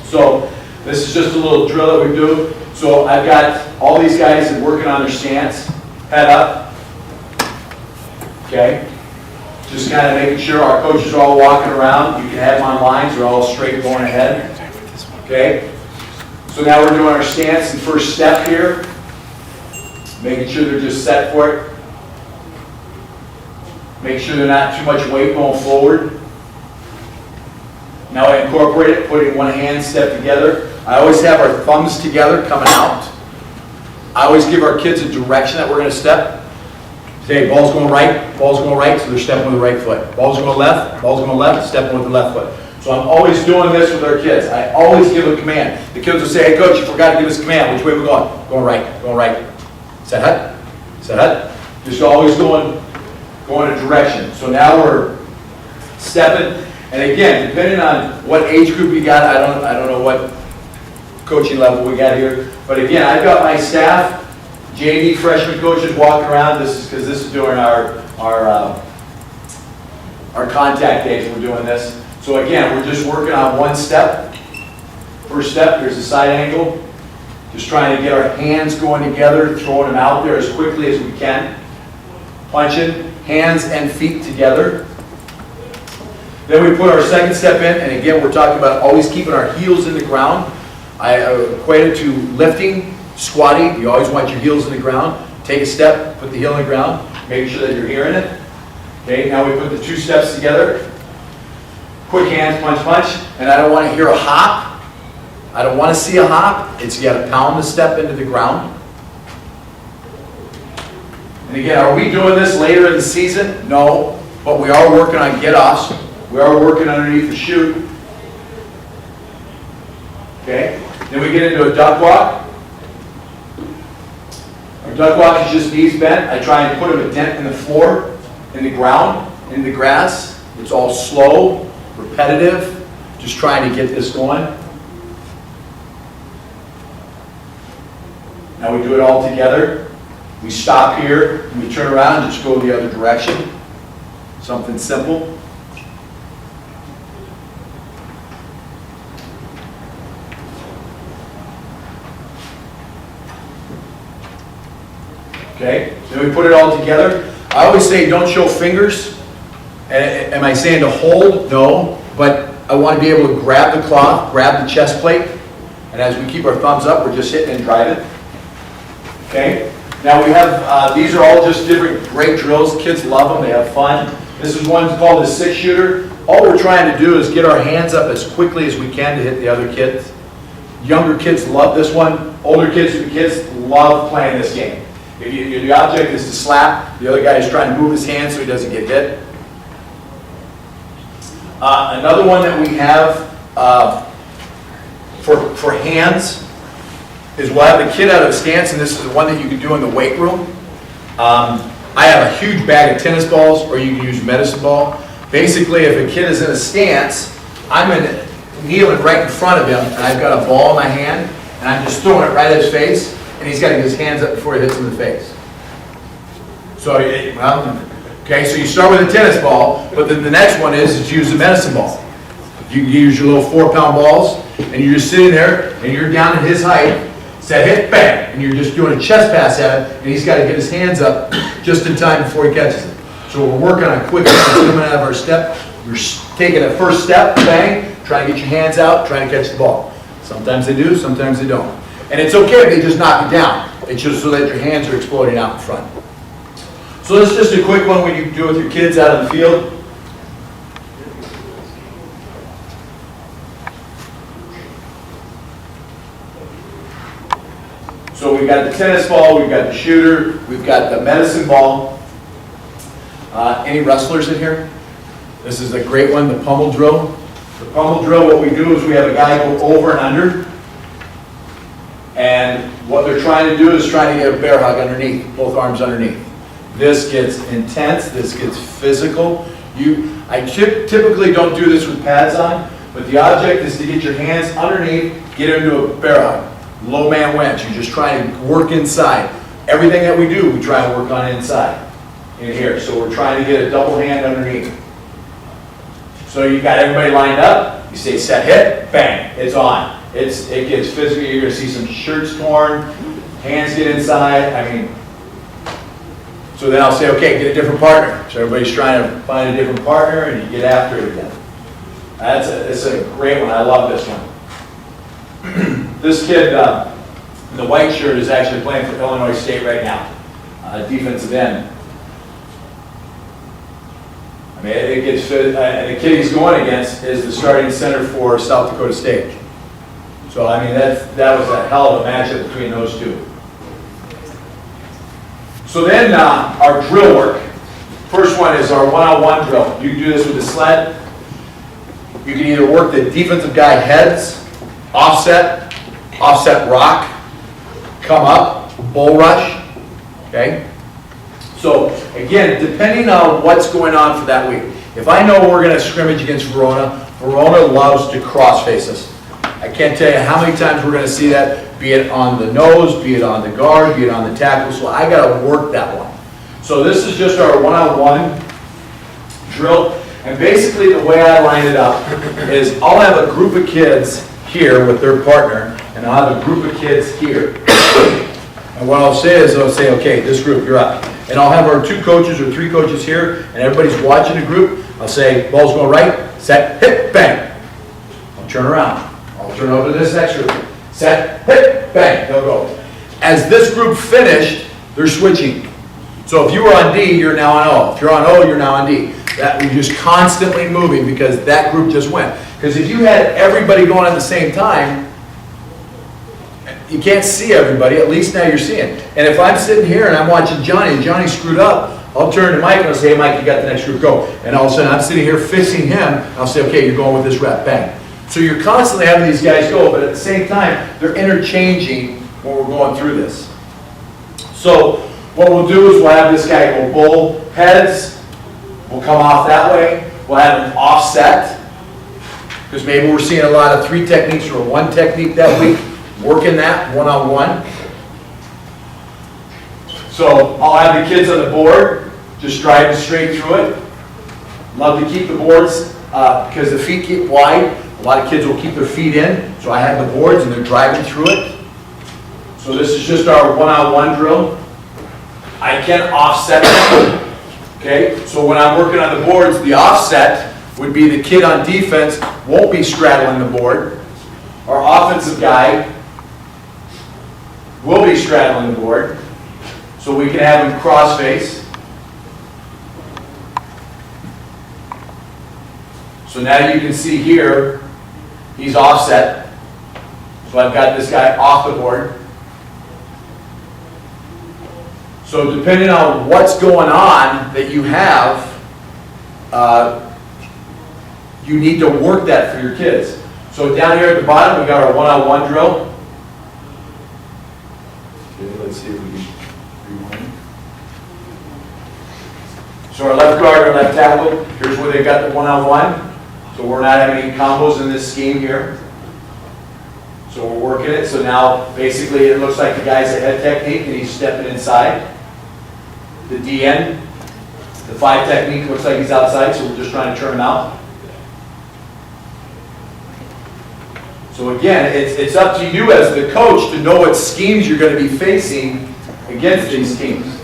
So this is just a little drill that we do. So I've got all these guys working on their stance, head up, okay? Just kind of making sure our coaches are all walking around. You can have them on lines, they're all straight going ahead, okay? So now we're doing our stance and first step here, making sure they're just set for it. Make sure they're not too much weight going forward. Now I incorporate it, putting one hand step together. I always have our thumbs together coming out. I always give our kids a direction that we're going to step. Say, ball's going right, so they're stepping with the right foot. Ball's going left, stepping with the left foot. So I'm always doing this with our kids. I always give a command. The kids will say, hey coach, you forgot to give us a command. Which way are we going? Going right. Set hut. Just always going a direction. So now we're stepping. And again, depending on what age group we got, I don't know what coaching level we got here. But again, I've got my staff, JV freshman coaches walking around. This is because this is during our contact days. We're doing this. So again, we're just working on one step. First step, there's a side angle. Just trying to get our hands going together, throwing them out there as quickly as we can. Punching, hands and feet together. Then we put our second step in, and again, we're talking about always keeping our heels in the ground. I equate it to lifting, squatting. You always want your heels in the ground. Take a step, put the heel in the ground, make sure that you're hearing it. Okay, now we put the two steps together. Quick hands, punch, and I don't want to hear a hop. I don't want to see a hop. It's you got to pound the step into the ground. And again, are we doing this later in the season? No, but we are working on get-offs. We are working underneath the chute. Okay, then we get into a duck walk. Our duck walk is just knees bent. I try and put a dent in the floor, in the ground, in the grass. It's all slow, repetitive, just trying to get this going. Now we do it all together. We stop here, and we turn around and just go the other direction. Something simple. Okay, then we put it all together. I always say don't show fingers. And am I saying to hold? No, but I want to be able to grab the cloth, grab the chest plate, and as we keep our thumbs up, we're just hitting and driving. Okay, now we have, these are all just different great drills. Kids love them, they have fun. This is one called the 6-shooter. All we're trying to do is get our hands up as quickly as we can to hit the other kids. Younger kids love this one. Older kids love playing this game. If the object is to slap, the other guy is trying to move his hand so he doesn't get hit. Another one that we have for hands is we'll have the kid out of stance, and this is the one that you can do in the weight room. I have a huge bag of tennis balls, or you can use medicine ball. Basically, if a kid is in a stance, I'm kneeling right in front of him, and I've got a ball in my hand, and I'm just throwing it right at his face, and he's got to get his hands up before he hits him in the face. So, okay, so you start with a tennis ball, but then the next one is to use the medicine ball. You can use your little 4-pound balls, and you're just sitting there, and you're down at his height, set, hit, bang, and you're just doing a chest pass at him, and he's got to get his hands up just in time before he catches it. So we're working on quick coming out of our step. You're taking a first step, bang, trying to get your hands out, trying to catch the ball. Sometimes they do, sometimes they don't. And it's okay if they just knock you down. It's just so that your hands are exploding out in front. So this is just a quick one when you do it with your kids out in the field. So we've got the tennis ball, we've got the shooter, we've got the medicine ball. Any wrestlers in here? This is a great one, the Pummel Drill. The Pummel Drill, what we do is we have a guy go over and under. And what they're trying to do is trying to get a bear hug underneath, both arms underneath. This gets intense, this gets physical. I typically don't do this with pads on, but the object is to get your hands underneath, get into a bear hug. Low man winch, you're just trying to work inside. Everything that we do, we try and work on inside, in here. So we're trying to get a double hand underneath. So you got everybody lined up, you say set, hit, bang, it's on. it gets physical. You're gonna see some shirts torn, hands get inside, I mean, so then I'll say, okay, get a different partner. So everybody's trying to find a different partner and you get after it again. It's a great one, I love this one. This kid in the white shirt is actually playing for Illinois State right now, defensive end. I mean, it gets fit, and the kid he's going against is the starting center for South Dakota State. So, I mean, that was a hell of a matchup between those two. So then our drill work. First one is our one-on-one drill. You can do this with the sled. You can either work the defensive guy heads, offset rock, come up, bull rush, okay? So again, depending on what's going on for that week. If I know we're gonna scrimmage against Verona, Verona loves to cross face us. I can't tell you how many times we're gonna see that, be it on the nose, be it on the guard, be it on the tackle, so I gotta work that one. So this is just our one-on-one drill, and basically the way I line it up is I'll have a group of kids here with their partner, and I'll have a group of kids here. And what I'll say is, I'll say, okay, this group, you're up. And I'll have our 2 coaches or 3 coaches here, and everybody's watching the group. I'll say, ball's going right, set, hit, bang. I'll turn around. I'll turn over to this next group. Set, hit, bang, they'll go. As this group finished, they're switching. So if you were on D, you're now on O. If you're on O, you're now on D. That we're just constantly moving because that group just went. Because if you had everybody going at the same time, you can't see everybody, at least now you're seeing. And if I'm sitting here and I'm watching Johnny, and Johnny screwed up, I'll turn to Mike and I'll say, hey Mike, you got the next group, go. And all of a sudden I'm sitting here fixing him, I'll say, okay, you're going with this rep, bang. So you're constantly having these guys go, but at the same time, they're interchanging when we're going through this. So what we'll do is we'll have this guy go bull heads, we'll come off that way, we'll have him offset, because maybe we're seeing a lot of 3 techniques or 1 technique that week, working that one-on-one. So I'll have the kids on the board, just driving straight through it. Love to keep the boards because the feet get wide. A lot of kids will keep their feet in, so I have the boards and they're driving through it. So this is just our one-on-one drill. I can offset it. Okay, so when I'm working on the boards, the offset would be the kid on defense won't be straddling the board. Our offensive guy will be straddling the board, so we can have him cross face. So now you can see here, he's offset. So I've got this guy off the board. So depending on what's going on that you have, you need to work that for your kids. So down here at the bottom, we got our one-on-one drill. Okay, let's see if we can rewind. So our left guard, our left tackle, here's where they got the one-on-one. So we're not having any combos in this scheme here. So we're working it. So now basically it looks like the guy's a head technique and he's stepping inside. The DN, the 5 technique looks like he's outside, so we're just trying to turn him out. So again, it's up to you as the coach to know what schemes you're going to be facing against these teams.